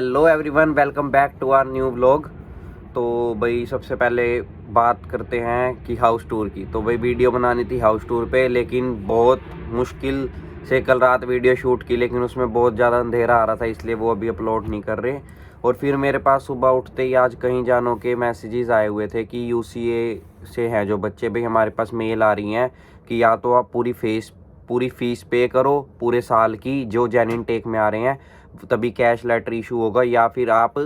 Hello everyone, welcome back to our new vlog. तो भाई सबसे पहले बात करते हैं कि हाउस टूर की। तो भाई वीडियो बनानी थी हाउस टूर पे, लेकिन बहुत मुश्किल से कल रात वीडियो शूट की, लेकिन उसमें बहुत ज़्यादा अंधेरा आ रहा था, इसलिए वो अभी अपलोड नहीं कर रहे। और फिर मेरे पास सुबह उठते ही आज कहीं जानों के मैसेजेस आए हुए थे कि यूसीए से हैं जो बच्चे, भाई हमारे पास मेल आ रही हैं कि या तो आप पूरी फ़ीस पे करो पूरे साल की जो जेन्युइन टेक में आ रहे हैं, तभी कैश लेटर इशू होगा, या फिर आप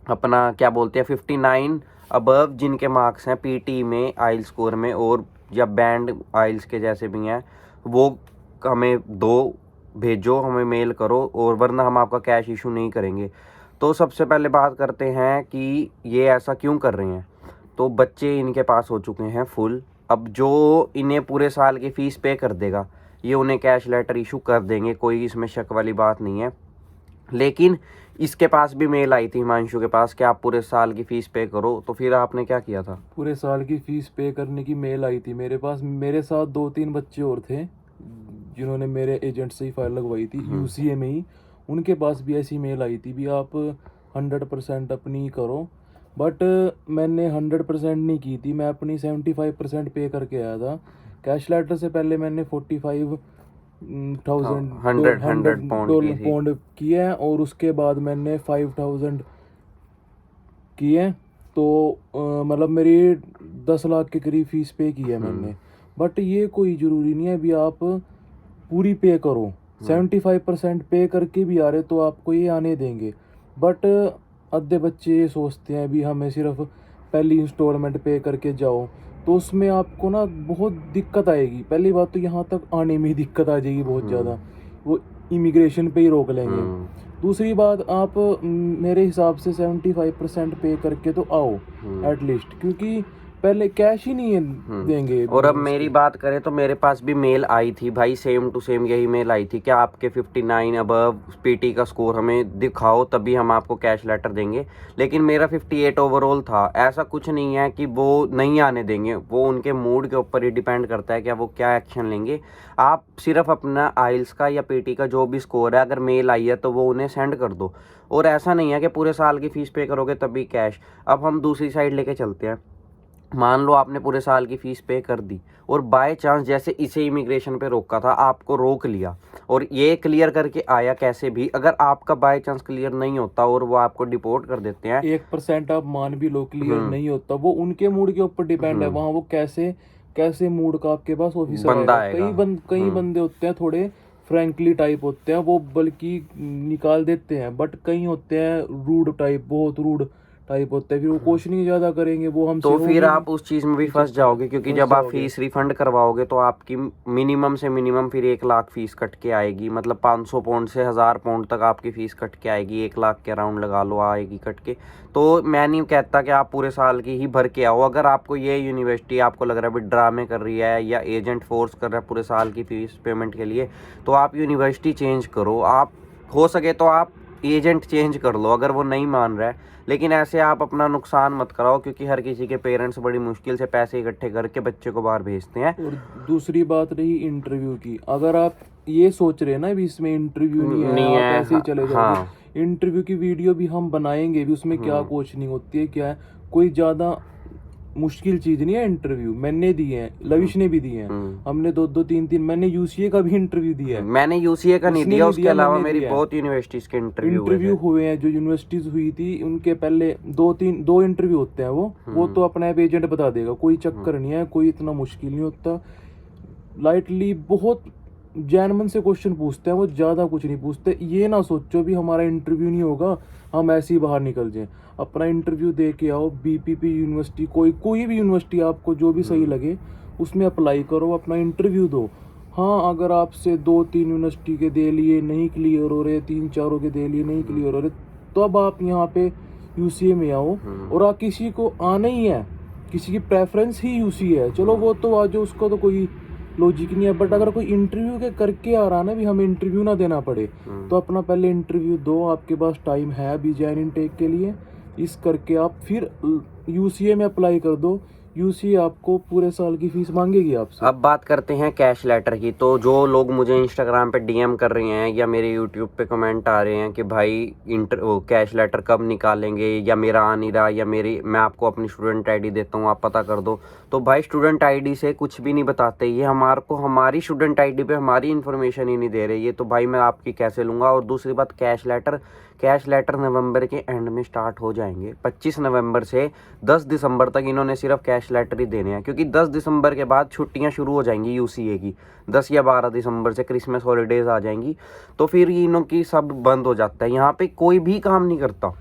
अपना क्या बोलते हैं 59 अबव जिनके मार्क्स हैं पीटी में, आइल स्कोर में, और या बैंड आइल्स के जैसे भी हैं, वो हमें भेजो, हमें मेल करो, और वरना हम आपका कैश इशू नहीं करेंगे। तो सबसे पहले बात करते हैं कि ये ऐसा क्यों कर रहे हैं। तो बच्चे इनके पास हो चुके हैं फुल। अब जो इन्हें पूरे साल की फ़ीस पे कर देगा, ये उन्हें कैश लेटर इशू कर देंगे, कोई इसमें शक वाली बात नहीं है। लेकिन इसके पास भी मेल आई थी, हिमांशु के पास, कि आप पूरे साल की फ़ीस पे करो। तो फिर आपने क्या किया था? पूरे साल की फीस पे करने की मेल आई थी मेरे पास। मेरे साथ 2-3 बच्चे और थे जिन्होंने मेरे एजेंट से ही फाइल लगवाई थी यूसीए में ही। उनके पास भी ऐसी मेल आई थी भी आप 100% अपनी करो। बट मैंने 100% नहीं की थी, मैं अपनी 75% पे करके आया था। कैश लेटर से पहले मैंने 45,000 100 पौंड किए हैं, और उसके बाद मैंने 5,000 किए। तो मतलब मेरी 10 लाख के करीब फीस पे की है मैंने। बट ये कोई ज़रूरी नहीं है भी आप पूरी पे करो। 75% पे करके भी आ रहे तो आपको ये आने देंगे। बट आधे बच्चे ये सोचते हैं भी हमें सिर्फ पहली इंस्टॉलमेंट पे करके जाओ, तो उसमें आपको ना बहुत दिक्कत आएगी। पहली बात तो यहाँ तक आने में ही दिक्कत आ जाएगी बहुत ज़्यादा, वो इमिग्रेशन पे ही रोक लेंगे। दूसरी बात, आप मेरे हिसाब से 75% पे करके तो आओ एटलीस्ट, क्योंकि पहले कैश ही नहीं देंगे। और अब मेरी बात करें तो मेरे पास भी मेल आई थी भाई, सेम टू सेम यही मेल आई थी कि आपके 59 अबव पीटी का स्कोर हमें दिखाओ, तभी हम आपको कैश लेटर देंगे। लेकिन मेरा 58 ओवरऑल था। ऐसा कुछ नहीं है कि वो नहीं आने देंगे, वो उनके मूड के ऊपर ही डिपेंड करता है कि वो क्या एक्शन लेंगे। आप सिर्फ अपना आइल्स का या पीटी का जो भी स्कोर है, अगर मेल आई है तो वो उन्हें सेंड कर दो। और ऐसा नहीं है कि पूरे साल की फ़ीस पे करोगे तभी कैश। अब हम दूसरी साइड लेके चलते हैं। मान लो आपने पूरे साल की फ़ीस पे कर दी, और बाय चांस जैसे इसे इमिग्रेशन पे रोका था, आपको रोक लिया और ये क्लियर करके आया कैसे भी, अगर आपका बाय चांस क्लियर नहीं होता और वो आपको डिपोर्ट कर देते हैं, 1% आप मान भी लो क्लियर नहीं होता, वो उनके मूड के ऊपर डिपेंड है। वहाँ वो कैसे कैसे मूड का आपके पास ऑफिसर बंदा आएगा। आएगा। कई बंदे होते हैं थोड़े फ्रैंकली टाइप होते हैं, वो बल्कि निकाल देते हैं। बट कई होते हैं रूड टाइप, बहुत रूड टाइप होते हैं, फिर वो क्वेश्चनिंग ज़्यादा करेंगे, वो हमसे तो वो फिर भी आप उस चीज़ में भी फंस जाओगे, क्योंकि फंस जब आप जाओगे। फीस रिफंड करवाओगे तो आपकी मिनिमम से मिनिमम फिर 1 लाख फीस कट के आएगी। मतलब 500 पाउंड से 1000 पाउंड तक आपकी फ़ीस कट के आएगी, 1 लाख के अराउंड लगा लो आएगी कट के। तो मैं नहीं कहता कि आप पूरे साल की ही भर के आओ। अगर आपको ये यूनिवर्सिटी आपको लग रहा है भी ड्रामे कर रही है या एजेंट फोर्स कर रहा है पूरे साल की फ़ीस पेमेंट के लिए, तो आप यूनिवर्सिटी चेंज करो। आप हो सके तो आप एजेंट चेंज कर लो अगर वो नहीं मान रहा है। लेकिन ऐसे आप अपना नुकसान मत कराओ, क्योंकि हर किसी के पेरेंट्स बड़ी मुश्किल से पैसे इकट्ठे करके बच्चे को बाहर भेजते हैं। और दूसरी बात रही इंटरव्यू की, अगर आप ये सोच रहे हैं ना भी इसमें इंटरव्यू नहीं है, आप ऐसे ही चले जाओगे। इंटरव्यू की वीडियो भी हम बनाएंगे भी, उसमें क्या क्वेश्चनिंग होती है, क्या है, कोई ज़्यादा मुश्किल चीज़ नहीं है। इंटरव्यू मैंने दिए हैं, लविश ने भी दिए हैं, हमने 2-2 3-3, मैंने यूसीए का भी इंटरव्यू दिया है। मैंने यूसीए का नहीं दिया, उसके अलावा मेरी बहुत यूनिवर्सिटीज़ के इंटरव्यू हुए हैं। जो यूनिवर्सिटीज हुई थी उनके पहले 2 इंटरव्यू होते हैं, वो तो अपना एजेंट बता देगा, कोई चक्कर नहीं है, कोई इतना मुश्किल नहीं होता। लाइटली बहुत जैनमन से क्वेश्चन पूछते हैं वो, ज़्यादा कुछ नहीं पूछते। ये ना सोचो भी हमारा इंटरव्यू नहीं होगा हम ऐसे ही बाहर निकल जाएं। अपना इंटरव्यू दे के आओ। बीपीपी यूनिवर्सिटी, कोई भी यूनिवर्सिटी आपको जो भी सही लगे उसमें अप्लाई करो, अपना इंटरव्यू दो। हाँ, अगर आपसे 2-3 यूनिवर्सिटी के दे लिए नहीं क्लियर हो रहे, 3-4 के दे लिए नहीं क्लियर हो रहे, तो अब आप यहाँ पे यूसीए में आओ। और आप किसी को आना ही है, किसी की प्रेफरेंस ही यूसी है, चलो वो तो आज उसको तो कोई लॉजिक नहीं है। बट अगर कोई इंटरव्यू के करके आ रहा है ना भी हमें इंटरव्यू ना देना पड़े, तो अपना पहले इंटरव्यू दो। आपके पास टाइम है अभी जॉइन इनटेक के लिए, इस करके आप फिर यूसीए में अप्लाई कर दो। यूसी आपको पूरे साल की फीस मांगेगी आपसे। अब बात करते हैं कैश लेटर की। तो जो लोग मुझे इंस्टाग्राम पे डीएम कर रहे हैं या मेरे यूट्यूब पे कमेंट आ रहे हैं कि भाई कैश लेटर कब निकालेंगे, या मेरा आ नहीं रहा, या मैं आपको अपनी स्टूडेंट आईडी देता हूँ, आप पता कर दो। तो भाई स्टूडेंट आईडी से कुछ भी नहीं बताते, ये हमारी स्टूडेंट आईडी पे हमारी इन्फॉर्मेशन ही नहीं दे रही है, तो भाई मैं आपकी कैसे लूँगा। और दूसरी बात, कैश लेटर नवंबर के एंड में स्टार्ट हो जाएंगे। 25 नवंबर से 10 दिसंबर तक इन्होंने सिर्फ कैश लेटर ही देने हैं, क्योंकि 10 दिसंबर के बाद छुट्टियां शुरू हो जाएंगी यूसीए की। 10 या 12 दिसंबर से क्रिसमस हॉलीडेज आ जाएंगी, तो फिर इनों की सब बंद हो जाता है। यहाँ पे कोई भी काम नहीं करता,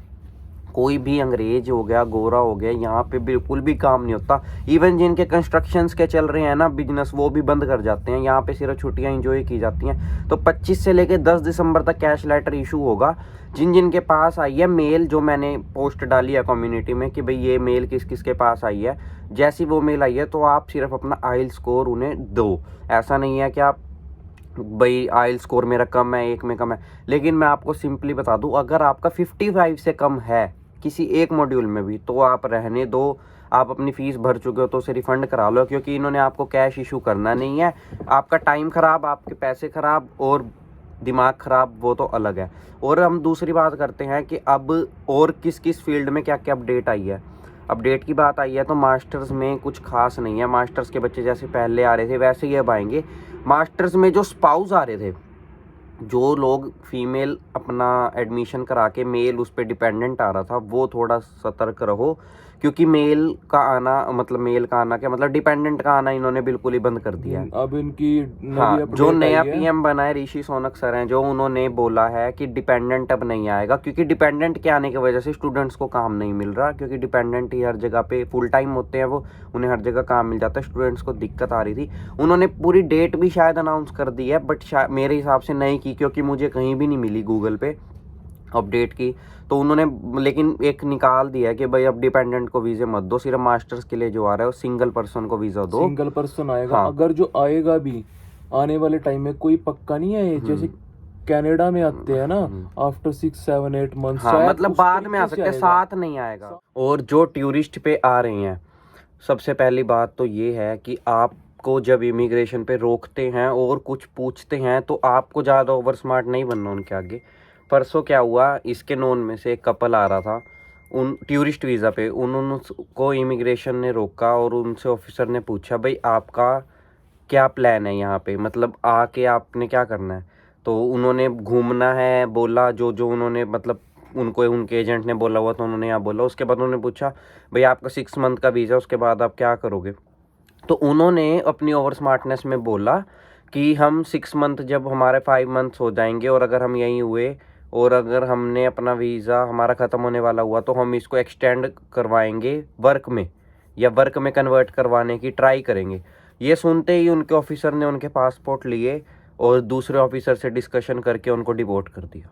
कोई भी अंग्रेज हो गया, गोरा हो गया, यहाँ पे बिल्कुल भी काम नहीं होता। इवन जिनके कंस्ट्रक्शंस के चल रहे हैं ना बिजनेस, वो भी बंद कर जाते हैं। यहाँ पे सिर्फ छुट्टियाँ इंजॉय की जाती हैं। तो 25 से लेके 10 दिसंबर तक कैश लेटर इशू होगा। जिन के पास आई है मेल, जो मैंने पोस्ट डाली है कम्युनिटी में कि भाई ये मेल किस किस के पास आई है, जैसी वो मेल आई है तो आप सिर्फ अपना आइल स्कोर उन्हें दो। ऐसा नहीं है कि आप भाई आइल स्कोर मेरा कम है, 1 में कम है। लेकिन मैं आपको सिंपली बता दूं, अगर आपका 55 से कम है किसी एक मॉड्यूल में भी, तो आप रहने दो। आप अपनी फ़ीस भर चुके हो तो उसे रिफ़ंड करा लो, क्योंकि इन्होंने आपको कैश इशू करना नहीं है। आपका टाइम ख़राब, आपके पैसे ख़राब और दिमाग ख़राब, वो तो अलग है। और हम दूसरी बात करते हैं कि अब और किस किस फील्ड में क्या क्या अपडेट आई है। अपडेट की बात आई है तो मास्टर्स में कुछ खास नहीं है। मास्टर्स के बच्चे जैसे पहले आ रहे थे वैसे ही अब आएंगे। मास्टर्स में जो स्पाउस आ रहे थे, जो लोग फीमेल अपना एडमिशन करा के मेल उस पर डिपेंडेंट आ रहा था, वो थोड़ा सतर्क रहो, क्योंकि मेल का आना क्या मतलब, डिपेंडेंट का आना इन्होंने बिल्कुल ही बंद कर दिया है। अब इनकी हाँ, जो नया पीएम बना है ऋषि सोनक सर हैं, जो उन्होंने बोला है कि डिपेंडेंट अब नहीं आएगा, क्योंकि डिपेंडेंट के आने की वजह से स्टूडेंट्स को काम नहीं मिल रहा, क्योंकि डिपेंडेंट ही हर जगह पे फुल टाइम होते हैं, वो उन्हें हर जगह काम मिल जाता है। स्टूडेंट्स को दिक्कत आ रही थी। उन्होंने पूरी डेट भी शायद अनाउंस कर दी है, बट मेरे हिसाब से नहीं की, क्योंकि मुझे कहीं भी नहीं मिली गूगल पे अपडेट की। तो उन्होंने लेकिन एक निकाल दिया है कि भाई अब डिपेंडेंट को वीज़े मत दो, सिर्फ मास्टर्स के लिए जो आ रहा है वो सिंगल पर्सन को वीज़ा दो। सिंगल पर्सन आएगा। हाँ। अगर जो आएगा भी आने वाले टाइम में कोई पक्का नहीं है, जैसे कनाडा में आते हैं ना आफ्टर 6, 7, 8 मंथ्स, हाँ, मतलब बाद में आ सकते हैं, साथ नहीं आएगा। और जो टूरिस्ट पे आ रहे हैं, सबसे पहली बात तो ये है कि आपको जब इमिग्रेशन पे रोकते हैं और कुछ पूछते हैं तो आपको ज़्यादा ओवर स्मार्ट नहीं बनना उनके आगे। परसों क्या हुआ, इसके नोन में से एक कपल आ रहा था उन टूरिस्ट वीज़ा पे, उनको इमिग्रेशन ने रोका और उनसे ऑफिसर ने पूछा भाई आपका क्या प्लान है यहाँ पे, मतलब आके आपने क्या करना है। तो उन्होंने घूमना है बोला, जो जो उन्होंने मतलब उनको उनके एजेंट ने बोला हुआ, तो उन्होंने यहाँ बोला। उसके बाद उन्होंने पूछा भाई आपका 6 मंथ का वीज़ा, उसके बाद आप क्या करोगे। तो उन्होंने अपनी ओवर स्मार्टनेस में बोला कि हम 6 मंथ, जब हमारे 5 मंथ्स हो जाएंगे और अगर हम यहीं हुए और अगर हमने अपना वीज़ा हमारा ख़त्म होने वाला हुआ तो हम इसको एक्सटेंड करवाएंगे वर्क में, या वर्क में कन्वर्ट करवाने की ट्राई करेंगे। ये सुनते ही उनके ऑफिसर ने उनके पासपोर्ट लिए और दूसरे ऑफिसर से डिस्कशन करके उनको डिपोर्ट कर दिया।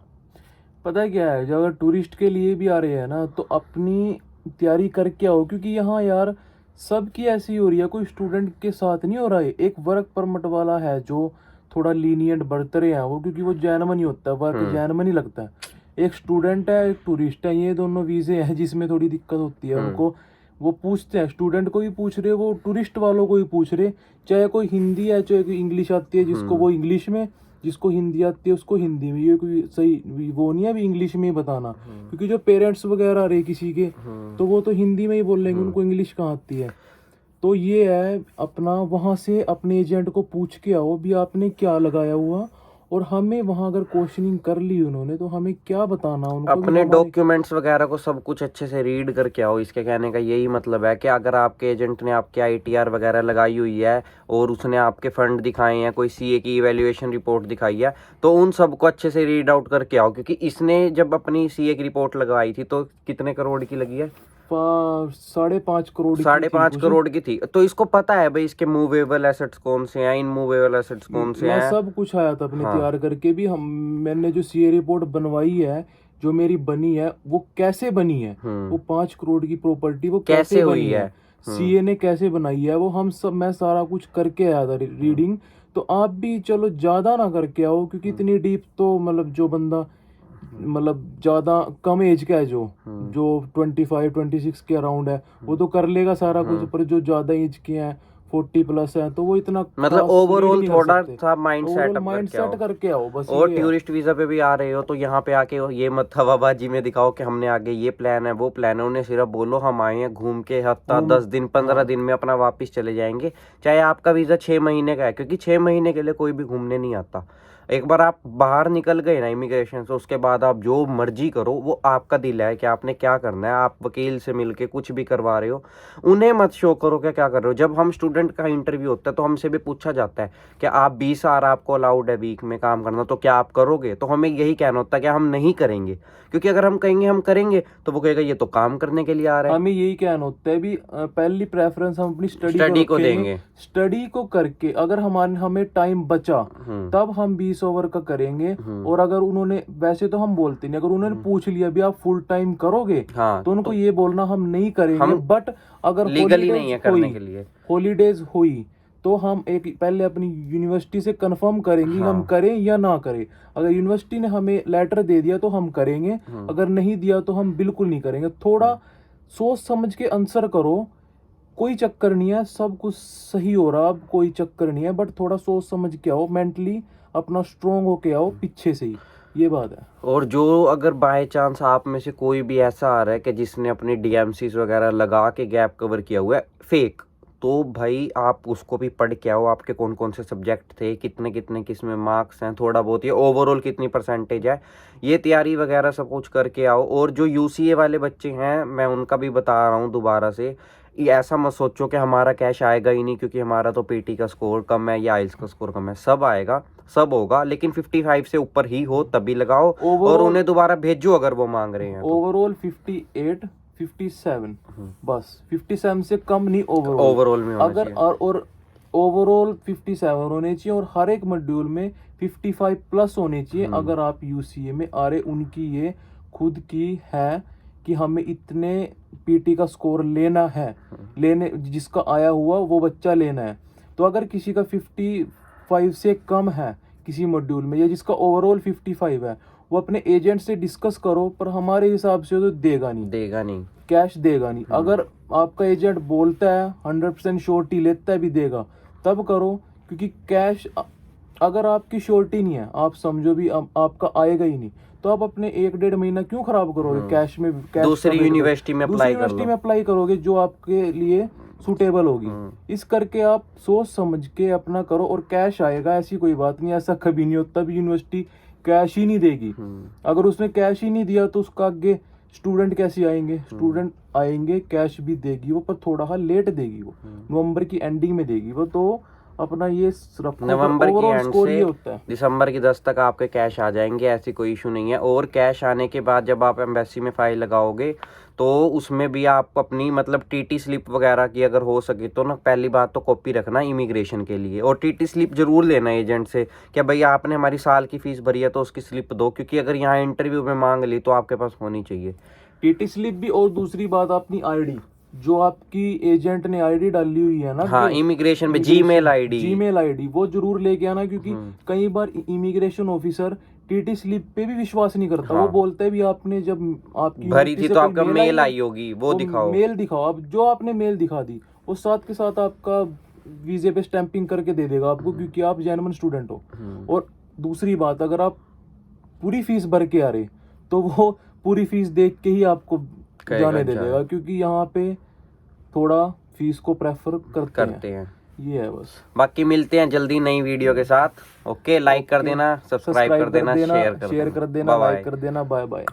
पता है क्या है, जो अगर टूरिस्ट के लिए भी आ रहे हैं ना, तो अपनी तैयारी करके आओ, क्योंकि यहाँ यार सबकी ऐसी हो रही है, कोई स्टूडेंट के साथ नहीं हो रहा है। एक वर्क परमिट वाला है जो थोड़ा लीनियंट बरत रहे हैं वो, क्योंकि वो जैनवन ही होता है, वर्क जैनवन ही लगता है। एक स्टूडेंट है, एक टूरिस्ट है, ये दोनों वीज़े हैं जिसमें थोड़ी दिक्कत होती है उनको। वो पूछते हैं, स्टूडेंट को भी पूछ रहे, वो टूरिस्ट वालों को भी पूछ रहे, चाहे कोई हिंदी है चाहे कोई इंग्लिश आती है, जिसको वो इंग्लिश में, जिसको हिंदी आती है उसको हिंदी में। ये कोई सही वो नहीं है अभी इंग्लिश में ही बताना, क्योंकि जो पेरेंट्स वगैरह आ रहे किसी के, तो वो तो हिंदी में ही बोल लेंगे, उनको इंग्लिश कहाँ आती है। तो ये है अपना, वहाँ से अपने एजेंट को पूछ के आओ भी आपने क्या लगाया हुआ, और हमें वहाँ अगर क्वेश्चनिंग कर ली उन्होंने तो हमें क्या बताना उनको, अपने डॉक्यूमेंट्स वगैरह को सब कुछ अच्छे से रीड करके आओ। इसके कहने का यही मतलब है कि अगर आपके एजेंट ने आपके आईटीआर वगैरह लगाई हुई है और उसने आपके फंड दिखाए हैं, कोई सीए की इवैल्यूएशन रिपोर्ट दिखाई है, तो उन सबको अच्छे से रीड आउट करके आओ। क्योंकि इसने जब अपनी सीए की रिपोर्ट लगवाई थी तो कितने करोड़ की लगी है, 5.5 करोड़, 5.5 करोड़ की थी। तो इसको पता है भाई इसके मूवेबल एसेट्स कौन से हैं, इनमूवेबल एसेट्स कौन से हैं, सब कुछ आया था अपने तैयार करके भी। मैंने जो सीए रिपोर्ट बनवाई है, जो मेरी बनी है, वो कैसे बनी है, वो 5 करोड़ की प्रॉपर्टी वो कैसे हुई है, सीए ने कैसे बनाई है, वो मैं सारा कुछ करके आया था रीडिंग। तो आप भी चलो ज्यादा ना करके आओ, क्योंकि इतनी डीप तो मतलब जो बंदा मतलब ज़्यादा कम एज का है जो 25-26 के अराउंड है वो तो कर लेगा सारा कुछ, पर जो ज़्यादा एज के हैं 40 प्लस है तो वो इतना मतलब ओवरऑल थोड़ा सा माइंड सेट करके आओ बस। और टूरिस्ट वीजा पे भी आ रहे हो तो यहाँ पे आके ये मत हवाबाजी में दिखाओ कि हमने आगे ये प्लान है वो प्लान है। उन्हें सिर्फ बोलो हम आए हैं घूम के हफ्ता 10 दिन 15 दिन में अपना वापस चले जाएंगे, चाहे आपका वीजा 6 महीने का है, क्योंकि 6 महीने के लिए कोई भी घूमने नहीं आता। एक बार आप बाहर निकल गए ना इमिग्रेशन से, उसके बाद आप जो मर्जी करो वो आपका दिल है कि आपने क्या करना है। आप वकील से मिलके कुछ भी करवा रहे हो, उन्हें मत शो करो कि क्या कर रहे हो। जब हम स्टूडेंट का इंटरव्यू होता है तो हमसे भी पूछा जाता है कि आप 20 आवर आपको अलाउड है वीक में काम करना, तो क्या आप करोगे? तो हमें यही कहना होता है कि हम नहीं करेंगे, क्योंकि अगर हम कहेंगे हम करेंगे तो वो कहेगा ये तो काम करने के लिए आ रहा है। हमें यही कहना होता है भी पहली प्रेफरेंस हम अपनी स्टडी को देंगे। स्टडी को करके अगर हमें टाइम बचा तब हम 20 ओवर का करेंगे। और अगर उन्होंने, वैसे तो हम बोलते नहीं, अगर उन्होंने पूछ लिया भी आप फुल टाइम करोगे तो उनको ये बोलना हम नहीं करेंगे। बट अगर लीगली नहीं है करने के लिए, हॉलीडेज हुई तो हम एक पहले अपनी यूनिवर्सिटी से कंफर्म करेंगे हम करें या ना करें। अगर यूनिवर्सिटी ने हमें लेटर दे दिया तो हम करेंगे, अगर नहीं दिया तो हम बिल्कुल नहीं करेंगे। थोड़ा सोच समझ के आंसर करो, कोई चक्कर नहीं है, सब कुछ सही हो रहा, अब कोई चक्कर नहीं है, बट थोड़ा सोच समझ के आओ, मेंटली अपना स्ट्रोंग होके आओ पीछे से ही, ये बात है। और जो अगर बाय चांस आप में से कोई भी ऐसा आ रहा है कि जिसने अपनी DMCs वगैरह लगा के गैप कवर किया हुआ है फेक, तो भाई आप उसको भी पढ़ के आओ, आपके कौन कौन से सब्जेक्ट थे, कितने कितने किसमें मार्क्स हैं, थोड़ा बहुत ये ओवरऑल कितनी परसेंटेज है, ये तैयारी वगैरह सब कुछ करके आओ। और जो UCA वाले बच्चे हैं मैं उनका भी बता रहा हूँ दोबारा से, ये ऐसा मत सोचो कि हमारा कैश आएगा ही नहीं क्योंकि हमारा तो PT का स्कोर कम है या IELTS का स्कोर कम है। सब आएगा, सब होगा, लेकिन 55 से ऊपर ही हो तभी लगाओ। और उन्हें दोबारा भेजो अगर वो मांग रहे हैं। ओवरऑल 58 57 बस, 57 से कम नहीं ओवरऑल में अगर और ओवरऑल 57 होने चाहिए और हर एक मॉड्यूल में 55 प्लस होने चाहिए। अगर आप UCA में आ रहे, उनकी ये खुद की है कि हमें इतने PT का स्कोर लेना है, लेने जिसका आया हुआ वो बच्चा लेना है। तो अगर किसी का 55 से कम है किसी मॉड्यूल में या जिसका ओवरऑल 55 है, वो अपने एजेंट से डिस्कस करो, पर हमारे हिसाब से तो देगा नहीं कैश देगा नहीं। अगर आपका एजेंट बोलता है 100% श्योरिटी लेता है भी देगा तब करो, क्योंकि कैश अगर आपकी श्योरिटी नहीं है, आप समझो भी आपका आएगा ही नहीं, तो आप अपने 1-1.5 महीना क्यों खराब करोगे कैश में? दूसरी यूनिवर्सिटी में अप्लाई करोगे जो आपके लिए सूटेबल होगी। इस करके आप सोच समझ के अपना करो और कैश आएगा, ऐसी कोई बात नहीं। ऐसा कभी नहीं होता भी यूनिवर्सिटी कैश ही नहीं देगी। अगर उसने कैश ही नहीं दिया तो उसका आगे स्टूडेंट कैसे आएंगे? स्टूडेंट आएंगे, कैश भी देगी वो, पर थोड़ा लेट देगी वो, नवंबर की एंडिंग में देगी वो। तो अपना ये नवंबर की एंड से दिसंबर की 10 तक आपके कैश आ जाएंगे, ऐसी कोई इशू नहीं है। और कैश आने के बाद जब आप एम्बेसी में फाइल लगाओगे तो उसमें भी आप अपनी मतलब TT स्लिप वगैरह की अगर हो सके तो ना, पहली बात तो कॉपी रखना इमिग्रेशन के लिए, और TT स्लिप जरूर लेना एजेंट से कि भाई आपने हमारी साल की फीस भरी है तो उसकी स्लिप दो, क्योंकि अगर यहाँ इंटरव्यू में मांग ली तो आपके पास होनी चाहिए TT स्लिप भी। और दूसरी बात अपनी ID, जो आपकी एजेंट ने ID डाली हुई है ना, हाँ, इमिग्रेशन में जीमेल आईडी वो जरूर लेके आना, क्योंकि कई बार इमिग्रेशन ऑफिसर TT स्लिप पे भी विश्वास नहीं करता। वो बोलता है भी आपने जब आपकी भरी थी तो आपका मेल आई होगी, वो दिखाओ, मेल दिखाओ। अब जो आपने मेल दिखा दी वो साथ के साथ आपका वीजे पे स्टैंपिंग करके दे देगा आपको, क्योंकि आप जेन्युइन स्टूडेंट हो। और दूसरी बात, अगर आप पूरी फीस भर के आ रहे तो वो पूरी फीस देख के ही आपको जाने दे देगा, क्योंकि यहाँ पे थोड़ा फीस को प्रेफर करते हैं। ये है बस। बाकी मिलते हैं जल्दी नई वीडियो के साथ। ओके, लाइक कर देना, सब्सक्राइब कर देना, शेयर कर देना, लाइक कर देना, बाय बाय।